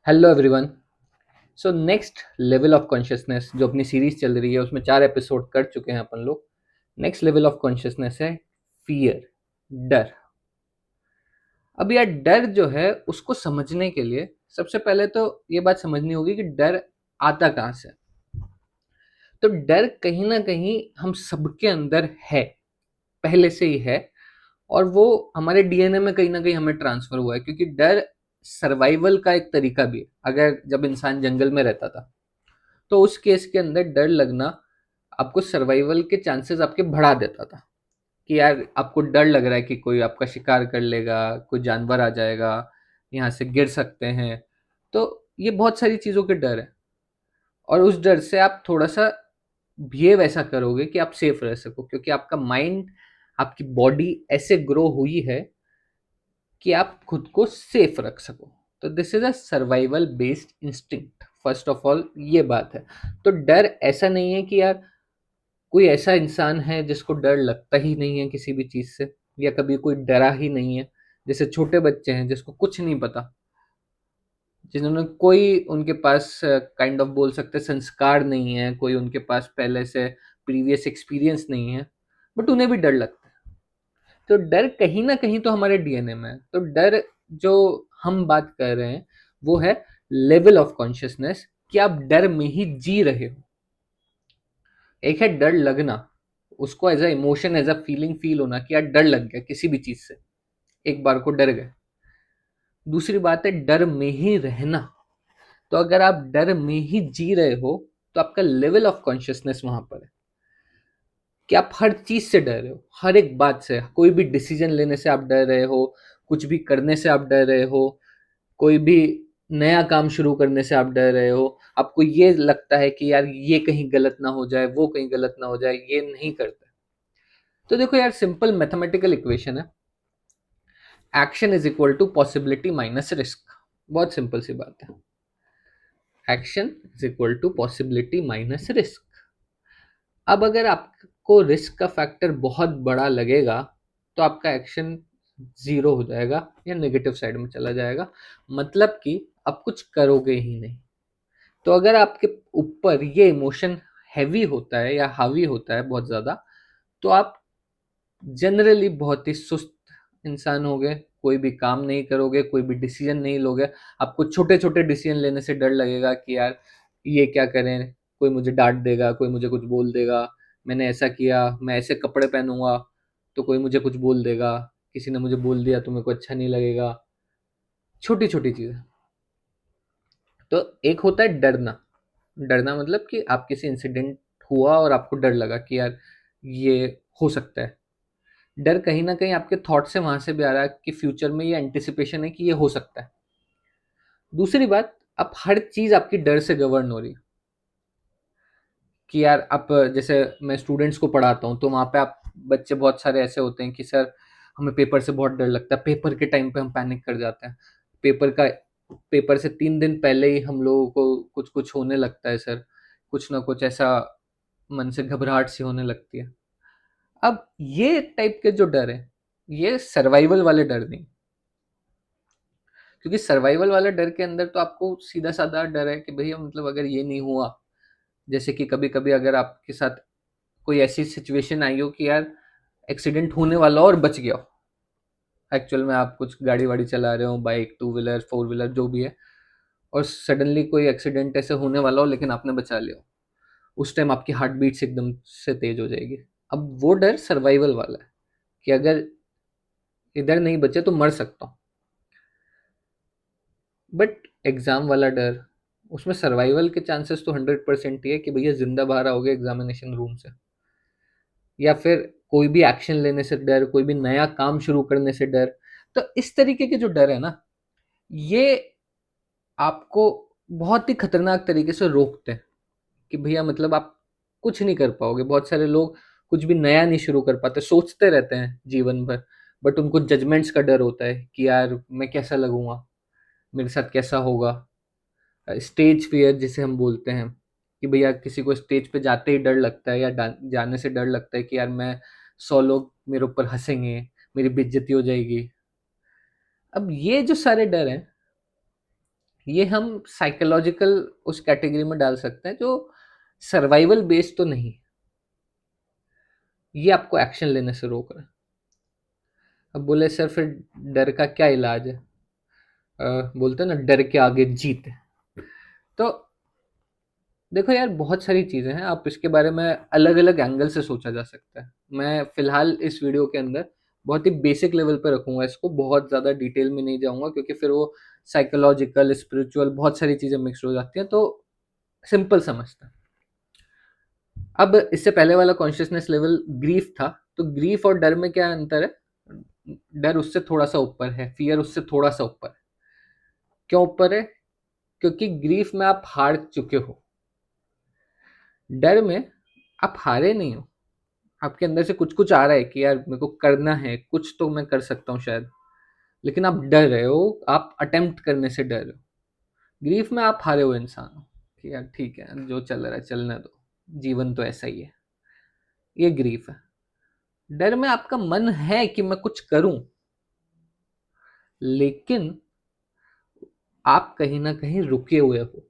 Hello everyone. So next level of consciousness जो अपनी series चल रही है उसमें 4 एपिसोड कर चुके हैं अपन लोग। नेक्स्ट लेवल ऑफ कॉन्शियसनेस है फियर, डर। अब यार डर जो है उसको समझने के लिए सबसे पहले तो ये बात समझनी होगी कि डर आता कहाँ से। तो डर कहीं ना कहीं हम सबके अंदर है, पहले से ही है। और वो हमारे डीएनए में कहीं ना कहीं हमें ट्रांसफर हुआ है, क्योंकि डर सर्वाइवल का एक तरीका भी है। अगर जब इंसान जंगल में रहता था तो उस केस के अंदर डर लगना आपको सर्वाइवल के चांसेस आपके बढ़ा देता था। कि यार आपको डर लग रहा है कि कोई आपका शिकार कर लेगा, कोई जानवर आ जाएगा, यहाँ से गिर सकते हैं। तो ये बहुत सारी चीज़ों के डर है। और उस डर से आप थोड़ा सा बिहेव ऐसा करोगे कि आप सेफ रह सको, क्योंकि आपका माइंड, आपकी बॉडी ऐसे ग्रो हुई है कि आप खुद को सेफ रख सको। तो this is a survival based instinct. First of all ये बात है। तो डर ऐसा नहीं है कि यार कोई ऐसा इंसान है जिसको डर लगता ही नहीं है किसी भी चीज से, या कभी कोई डरा ही नहीं है। जैसे छोटे बच्चे हैं जिसको कुछ नहीं पता, जिन्होंने कोई उनके पास काइंड ऑफ बोल सकते संस्कार नहीं है, कोई उनके पास पहले से प्रीवियस एक्सपीरियंस नहीं है, बट उन्हें भी डर लगता है। तो डर कहीं ना कहीं तो हमारे डीएनए में है। तो डर जो हम बात कर रहे हैं वो है लेवल ऑफ कॉन्शियसनेस, कि आप डर में ही जी रहे हो। एक है डर लगना, उसको as a emotion, as a feeling feel होना कि यार डर लग गया किसी भी चीज से, एक बार को डर गए। दूसरी बात है डर में ही रहना। तो अगर आप डर में ही जी रहे हो तो आपका लेवल ऑफ कॉन्शियसनेस वहां पर है कि आप हर चीज से डर रहे हो, हर एक बात से। कोई भी डिसीजन लेने से आप डर रहे हो, कुछ भी करने से आप डर रहे हो, कोई भी नया काम शुरू करने से आप डर रहे हो। आपको ये लगता है कि यार ये कहीं गलत ना हो जाए, वो कहीं गलत ना हो जाए, ये नहीं करते। तो देखो यार, सिंपल मैथमेटिकल इक्वेशन है, action is equal to possibility minus risk. बहुत सिंपल सी बात है। Action is equal to possibility minus risk. अब अगर आपको रिस्क का फैक्टर बहुत बड़ा लगेगा तो आपका एक्शन जीरो हो जाएगा या नेगेटिव साइड में चला जाएगा, मतलब कि आप कुछ करोगे ही नहीं। तो अगर आपके ऊपर ये इमोशन हैवी होता है या हावी होता है बहुत ज्यादा, तो आप जनरली बहुत ही सुस्त इंसान होगे, कोई भी काम नहीं करोगे, कोई भी डिसीजन नहीं लोगे। आपको छोटे छोटे डिसीजन लेने से डर लगेगा कि यार ये क्या करें, कोई मुझे डांट देगा, कोई मुझे कुछ बोल देगा, मैंने ऐसा किया, मैं ऐसे कपड़े पहनूंगा तो कोई मुझे कुछ बोल देगा, किसी ने मुझे बोल दिया तो मेरे को अच्छा नहीं लगेगा। छोटी छोटी चीजें। तो एक होता है डरना। डरना मतलब कि आप किसी इंसिडेंट हुआ और आपको डर लगा कि यार ये हो सकता है। डर कहीं ना कहीं आपके थॉट से वहां से भी आ रहा है कि फ्यूचर में ये एंटिसिपेशन है कि ये हो सकता है। दूसरी बात, अब हर चीज आपकी डर से गवर्न हो रही है। कि यार आप, जैसे मैं स्टूडेंट्स को पढ़ाता हूँ तो वहां पे आप बच्चे बहुत सारे ऐसे होते हैं कि सर हमें पेपर से बहुत डर लगता है। पेपर के टाइम पे हम पैनिक कर जाते हैं। पेपर का पेपर से 3 दिन पहले ही हम लोगों को कुछ कुछ होने लगता है सर, कुछ ना कुछ ऐसा मन से घबराहट सी होने लगती है। अब ये टाइप के जो डर है, ये सर्वाइवल वाले डर नहीं। क्योंकि सर्वाइवल वाले डर के अंदर तो आपको सीधा साधा डर है कि भैया मतलब अगर ये नहीं हुआ, जैसे कि कभी कभी अगर आपके साथ कोई ऐसी सिचुएशन आई हो कि यार एक्सीडेंट होने वाला हो और बच गया हो। एक्चुअल में आप कुछ गाड़ी वाड़ी चला रहे हो, bike, two wheeler, four wheeler, जो भी है, और सडनली कोई एक्सीडेंट ऐसे होने वाला हो लेकिन आपने बचा लिया हो। उस टाइम आपकी हार्ट बीट्स एकदम से तेज हो जाएगी। अब वो डर सर्वाइवल वाला है कि अगर इधर नहीं बचे तो मर सकता हूँ। बट एग्जाम वाला डर, उसमें सर्वाइवल के चांसेस तो 100% ही है कि भैया जिंदा बाहर आओगे एग्जामिनेशन रूम से। या फिर कोई भी एक्शन लेने से डर, कोई भी नया काम शुरू करने से डर। तो इस तरीके के जो डर है ना, ये आपको बहुत ही खतरनाक तरीके से रोकते हैं कि भैया मतलब आप कुछ नहीं कर पाओगे। बहुत सारे लोग कुछ भी नया नहीं शुरू कर पाते, सोचते रहते हैं जीवन भर, बट उनको जजमेंट्स का डर होता है कि यार मैं कैसा लगूंगा, मेरे साथ कैसा होगा। स्टेज फियर जिसे हम बोलते हैं, कि भैया किसी को स्टेज पे जाते ही डर लगता है या जाने से डर लगता है कि यार मैं 100 लोग मेरे ऊपर हंसेंगे, मेरी बेइज्जती हो जाएगी। अब ये जो सारे डर हैं, ये हम साइकोलॉजिकल उस कैटेगरी में डाल सकते हैं जो सर्वाइवल बेस्ड तो नहीं, ये आपको एक्शन लेने से रोक रहा है। अब बोले सर फिर डर का क्या इलाज है? बोलते हैं ना, डर के आगे जीत है। तो देखो यार, बहुत सारी चीजें हैं, आप इसके बारे में अलग अलग एंगल से सोचा जा सकता है। मैं फिलहाल इस वीडियो के अंदर बहुत ही बेसिक लेवल पे रखूंगा इसको, बहुत ज्यादा डिटेल में नहीं जाऊंगा क्योंकि फिर वो साइकोलॉजिकल स्पिरिचुअल बहुत सारी चीजें मिक्स हो जाती हैं। तो सिंपल समझते हैं। अब इससे पहले वाला कॉन्शियसनेस लेवल ग्रीफ था, तो ग्रीफ और डर में क्या अंतर है? डर उससे थोड़ा सा ऊपर है, फियर उससे थोड़ा सा ऊपर है। क्यों ऊपर है? क्योंकि ग्रीफ में आप हार चुके हो, डर में आप हारे नहीं हो। आपके अंदर से कुछ कुछ आ रहा है कि यार मेरे को करना है, कुछ तो मैं कर सकता हूँ शायद, लेकिन आप डर रहे हो, आप अटेम्प्ट करने से डर रहे हो। ग्रीफ में आप हारे हुए इंसान हो कि यार ठीक है, जो चल रहा है चलने दो, जीवन तो ऐसा ही है। ये ग्रीफ है। डर में आपका मन है कि मैं कुछ करूं, लेकिन आप कहीं ना कहीं रुके हुए हो,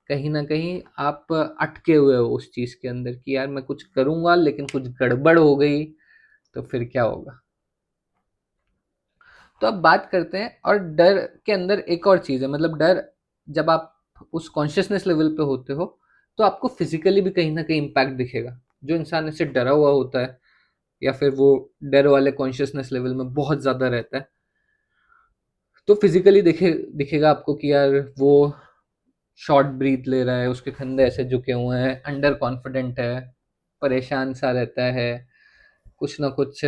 कहीं ना कहीं आप अटके हुए हो उस चीज के अंदर कि यार मैं कुछ करूंगा लेकिन कुछ गड़बड़ हो गई तो फिर क्या होगा। तो अब बात करते हैं, और डर के अंदर एक और चीज है, मतलब डर जब आप उस कॉन्शियसनेस लेवल पे होते हो तो आपको फिजिकली भी कहीं ना कहीं इम्पैक्ट दिखेगा। जो इंसान इससे डरा हुआ होता है या फिर वो डर वाले कॉन्शियसनेस लेवल में बहुत ज्यादा रहता है, तो फिजिकली दिखेगा आपको कि यार वो शॉर्ट ब्रीथ ले रहा है, उसके कंधे ऐसे झुके हुए हैं, अंडर कॉन्फिडेंट है, परेशान सा रहता है, कुछ ना कुछ,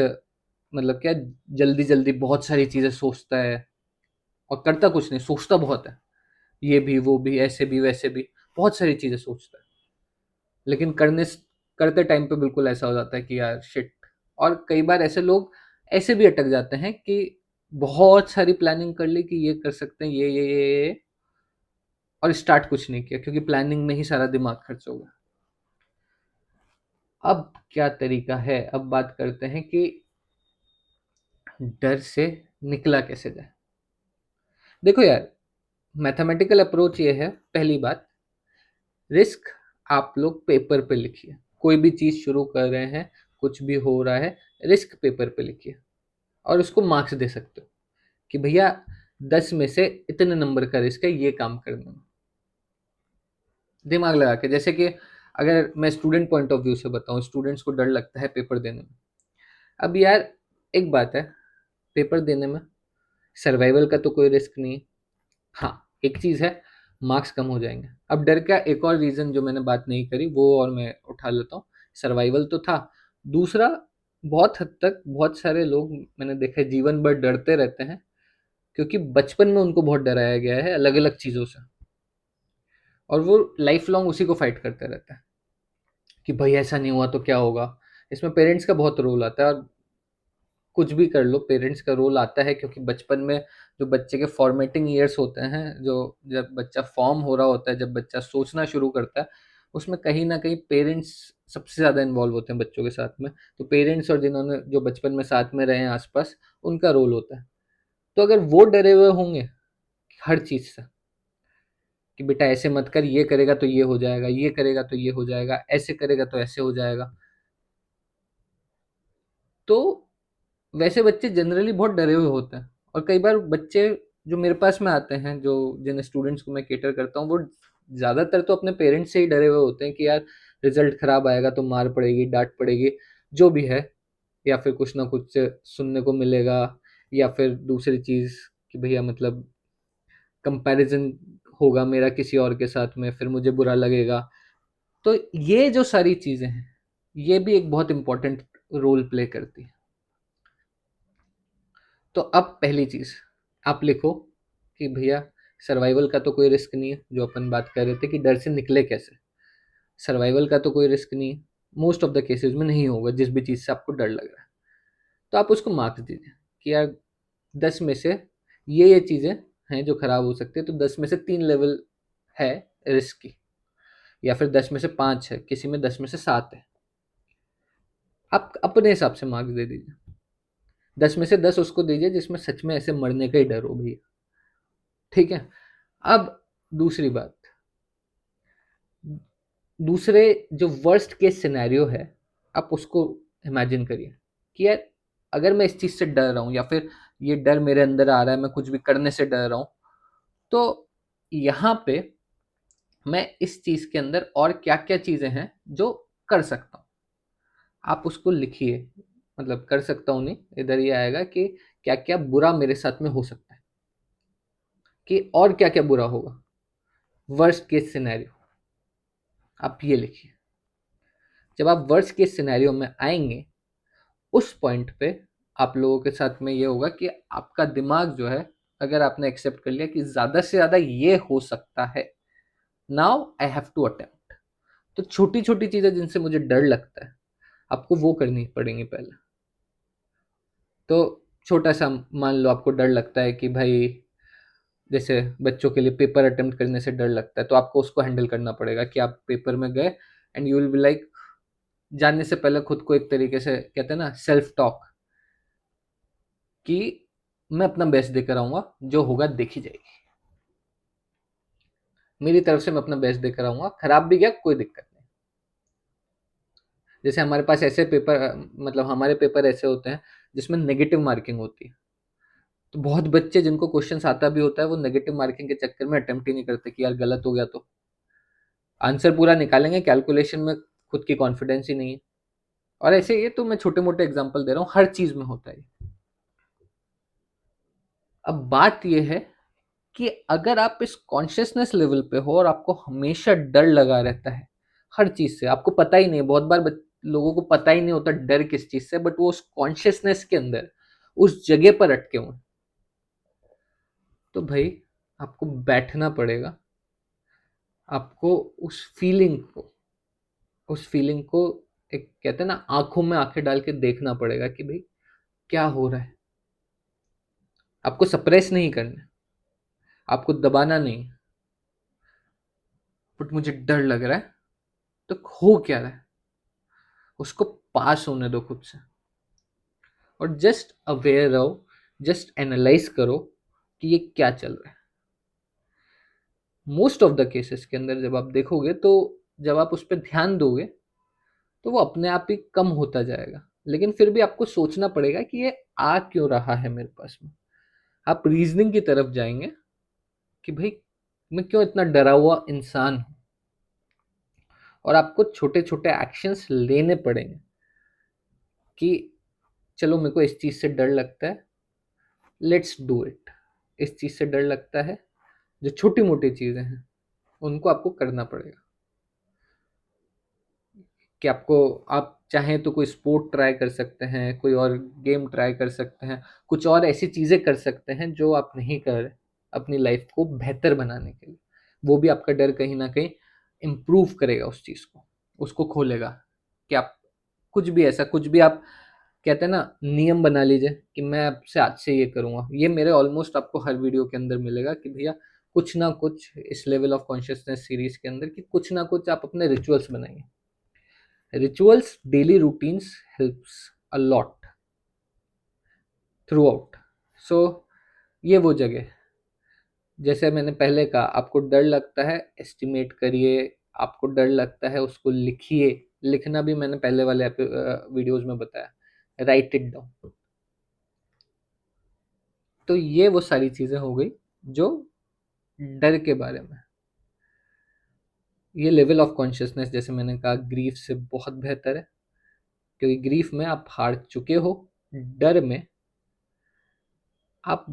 मतलब क्या, जल्दी जल्दी बहुत सारी चीजें सोचता है और करता कुछ नहीं, सोचता बहुत है, ये भी वो भी ऐसे भी वैसे भी, बहुत सारी चीजें सोचता है, लेकिन करते टाइम पे बिल्कुल ऐसा हो जाता है कि यार शिट। और कई बार ऐसे लोग ऐसे भी अटक जाते हैं कि बहुत सारी प्लानिंग कर ली कि ये कर सकते हैं, ये, और स्टार्ट कुछ नहीं किया क्योंकि प्लानिंग में ही सारा दिमाग खर्च हो गया। अब क्या तरीका है? अब बात करते हैं कि डर से निकला कैसे जाए। देखो यार, मैथमेटिकल अप्रोच ये है, पहली बात, रिस्क आप लोग पेपर पे लिखिए। कोई भी चीज शुरू कर रहे हैं, कुछ भी हो रहा है, रिस्क पेपर पे लिखिए और उसको मार्क्स दे सकते हो कि भैया 10 में से इतने नंबर का रिस्क है ये काम करने में। दिमाग लगा के, जैसे कि अगर मैं स्टूडेंट पॉइंट ऑफ व्यू से बताऊं, स्टूडेंट्स को डर लगता है पेपर देने में। अब यार एक बात है, पेपर देने में सर्वाइवल का तो कोई रिस्क नहीं है। हाँ, एक चीज है, मार्क्स कम हो जाएंगे। अब डर का एक और रीजन जो मैंने बात नहीं करी वो और मैं उठा लेता हूँ। सर्वाइवल तो था, दूसरा, बहुत हद तक बहुत सारे लोग मैंने देखा है जीवन भर डरते रहते हैं क्योंकि बचपन में उनको बहुत डराया गया है अलग अलग चीजों से, और वो लाइफ लॉन्ग उसी को फाइट करते रहते हैं कि भाई ऐसा नहीं हुआ तो क्या होगा। इसमें पेरेंट्स का बहुत रोल आता है, और कुछ भी कर लो पेरेंट्स का रोल आता है, क्योंकि बचपन में जो बच्चे के फॉर्मेटिंग ईयर्स होते हैं, जो जब बच्चा फॉर्म हो रहा होता है, जब बच्चा सोचना शुरू करता है, उसमें कहीं ना कहीं पेरेंट्स सबसे ज़्यादा इन्वॉल्व होते हैं बच्चों के साथ में। तो पेरेंट्स और जिन्होंने जो बचपन में साथ में रहे हैं आसपास, उनका रोल होता है। तो अगर वो डरे हुए होंगे हर चीज़ से कि बेटा ऐसे मत कर, ये करेगा तो ये हो जाएगा, ये करेगा तो ये हो जाएगा, ऐसे करेगा तो ऐसे हो जाएगा, तो वैसे बच्चे जनरली बहुत डरे हुए होते हैं। और कई बार बच्चे जो मेरे पास में आते हैं, जो जिन स्टूडेंट्स को मैं केटर करता हूँ, वो ज़्यादातर तो अपने पेरेंट्स से ही डरे हुए होते हैं कि यार रिजल्ट खराब आएगा तो मार पड़ेगी, डांट पड़ेगी, जो भी है, या फिर कुछ ना कुछ सुनने को मिलेगा, या फिर दूसरी चीज़ कि भैया मतलब कंपैरिजन होगा मेरा किसी और के साथ में, फिर मुझे बुरा लगेगा। तो ये जो सारी चीज़ें हैं, ये भी एक बहुत इंपॉर्टेंट रोल प्ले करती है। तो अब पहली चीज आप लिखो कि भैया सर्वाइवल का तो कोई रिस्क नहीं है, जो अपन बात कर रहे थे कि डर से निकले कैसे। सर्वाइवल का तो कोई रिस्क नहीं है, मोस्ट ऑफ द केसेस में नहीं होगा जिस भी चीज से आपको डर लग रहा है। तो आप उसको मार्क्स दीजिए कि यार 10 में से ये चीजें हैं जो खराब हो सकती है, तो 10 में से 3 लेवल है रिस्क की, या फिर 10 में से 5 है, किसी में 10 में से 7 है। आप अपने हिसाब से मार्क्स दे दीजिए। 10 में से 10 उसको दीजिए जिसमें सच में ऐसे मरने का ही डर हो भैया, ठीक है। अब दूसरी बात, दूसरे जो वर्स्ट केस सिनेरियो है, आप उसको इमेजिन करिए कि यार अगर मैं इस चीज से डर रहा हूं या फिर ये डर मेरे अंदर आ रहा है, मैं कुछ भी करने से डर रहा हूं, तो यहाँ पे मैं इस चीज के अंदर और क्या क्या चीजें हैं जो कर सकता हूँ, आप उसको लिखिए। मतलब कर सकता हूँ नहीं, इधर ये आएगा कि क्या क्या बुरा मेरे साथ में हो सकता है, कि और क्या क्या बुरा होगा, वर्स्ट केस सिनेरियो, आप ये लिखिए। जब आप वर्स्ट केस सिनेरियो में आएंगे, उस पॉइंट पे आप लोगों के साथ में ये होगा कि आपका दिमाग जो है, अगर आपने एक्सेप्ट कर लिया कि ज्यादा से ज्यादा ये हो सकता है, now I have to attempt. तो छोटी छोटी चीजें जिनसे मुझे डर लगता है, आपको वो करनी पड़ेंगी पहले। तो छोटा सा मान लो आपको डर लगता है कि भाई, जैसे बच्चों के लिए पेपर अटेम्प्ट करने से डर लगता है, तो आपको उसको हैंडल करना पड़ेगा कि आप पेपर में गए and you will be like, जाने से पहले खुद को एक तरीके से कहते हैं ना सेल्फ टॉक, कि मैं अपना बेस्ट देकर आऊंगा, जो होगा देखी जाएगी, मेरी तरफ से मैं अपना बेस्ट देकर आऊंगा, खराब भी गया कोई दिक्कत नहीं। जैसे हमारे पास ऐसे पेपर, मतलब हमारे पेपर ऐसे होते हैं जिसमें नेगेटिव मार्किंग होती है, तो बहुत बच्चे जिनको क्वेश्चन आता भी होता है, वो नेगेटिव मार्किंग के चक्कर में अटेम्प्ट ही नहीं करते कि यार गलत हो गया तो आंसर पूरा निकालेंगे, कैलकुलेशन में खुद की कॉन्फिडेंस ही नहीं है। और ऐसे ये तो मैं छोटे मोटे एग्जांपल दे रहा हूँ, हर चीज में होता है। अब बात ये है कि अगर आप इस कॉन्शियसनेस लेवल पे हो और आपको हमेशा डर लगा रहता है हर चीज से, आपको पता ही नहीं, बहुत बार लोगों को पता ही नहीं होता डर किस चीज से, बट वो उस कॉन्शियसनेस के अंदर उस जगह पर अटके हुए, तो भाई आपको बैठना पड़ेगा, आपको उस फीलिंग को एक कहते हैं ना आंखों में आंखें डाल के देखना पड़ेगा कि भाई क्या हो रहा है। आपको सप्रेस नहीं करना, आपको दबाना नहीं, बट मुझे डर लग रहा है, तो हो क्या रहा है उसको पास होने दो खुद से, और जस्ट अवेयर रहो, जस्ट एनालाइज करो कि ये क्या चल रहा है। मोस्ट ऑफ द केसेस के अंदर जब आप देखोगे, तो जब आप उस पर ध्यान दोगे, तो वो अपने आप ही कम होता जाएगा, लेकिन फिर भी आपको सोचना पड़ेगा कि ये आ क्यों रहा है मेरे पास में। आप रीजनिंग की तरफ जाएंगे कि भाई मैं क्यों इतना डरा हुआ इंसान हूं, और आपको छोटे छोटे एक्शंस लेने पड़ेंगे कि चलो मेरे को इस चीज से डर लगता है, लेट्स डू इट। इस चीज से डर लगता है, जो छोटी मोटी चीजें हैं उनको आपको करना पड़ेगा। कि आपको, आप चाहें तो कोई स्पोर्ट ट्राई कर सकते हैं, कोई और गेम ट्राई कर सकते हैं, कुछ और ऐसी चीजें कर सकते हैं जो आप नहीं कर रहे अपनी लाइफ को बेहतर बनाने के लिए। वो भी आपका डर कहीं ना कहीं इम्प्रूव करेगा उस चीज को, उसको खोलेगा। कि आप कुछ भी ऐसा, कुछ भी आप कहते हैं ना नियम बना लीजिए कि मैं अब से आज से ये करूंगा। ये मेरे ऑलमोस्ट आपको हर वीडियो के अंदर मिलेगा कि भैया कुछ ना कुछ इस लेवल ऑफ कॉन्शियसनेस सीरीज के अंदर, कि कुछ ना कुछ आप अपने रिचुअल्स बनाइए। Rituals, daily routines helps a lot throughout. So ये वो जगह, जैसे मैंने पहले कहा, आपको डर लगता है एस्टिमेट करिए, आपको डर लगता है उसको लिखिए। लिखना भी मैंने पहले वाले वीडियोस में बताया, राइट इट डाउन। तो ये वो सारी चीजें हो गई जो डर के बारे में। ये लेवल ऑफ कॉन्शियसनेस, जैसे मैंने कहा, ग्रीफ से बहुत बेहतर है, क्योंकि ग्रीफ में आप हार चुके हो, डर में आप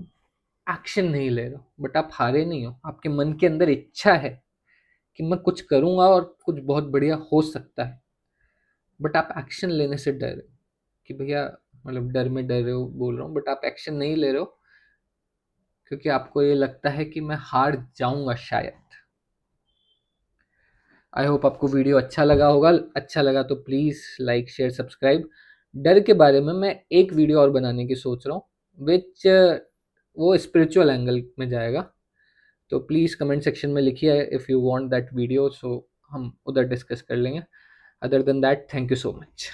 एक्शन नहीं ले रहे हो, बट आप हारे नहीं हो। आपके मन के अंदर इच्छा है कि मैं कुछ करूंगा और कुछ बहुत बढ़िया हो सकता है, बट आप एक्शन लेने से डर रहे हो कि भैया, मतलब डर में डर रहे हो बोल रहा हूँ, बट आप एक्शन नहीं ले रहे हो क्योंकि आपको ये लगता है कि मैं हार जाऊंगा शायद। आई होप आपको वीडियो अच्छा लगा होगा। अच्छा लगा तो प्लीज़ लाइक शेयर सब्सक्राइब। डर के बारे में मैं एक वीडियो और बनाने की सोच रहा हूँ, विच वो स्पिरिचुअल एंगल में जाएगा। तो प्लीज़ कमेंट सेक्शन में लिखिए if you want that video, so हम उधर डिस्कस कर लेंगे। Other than that, thank you so much.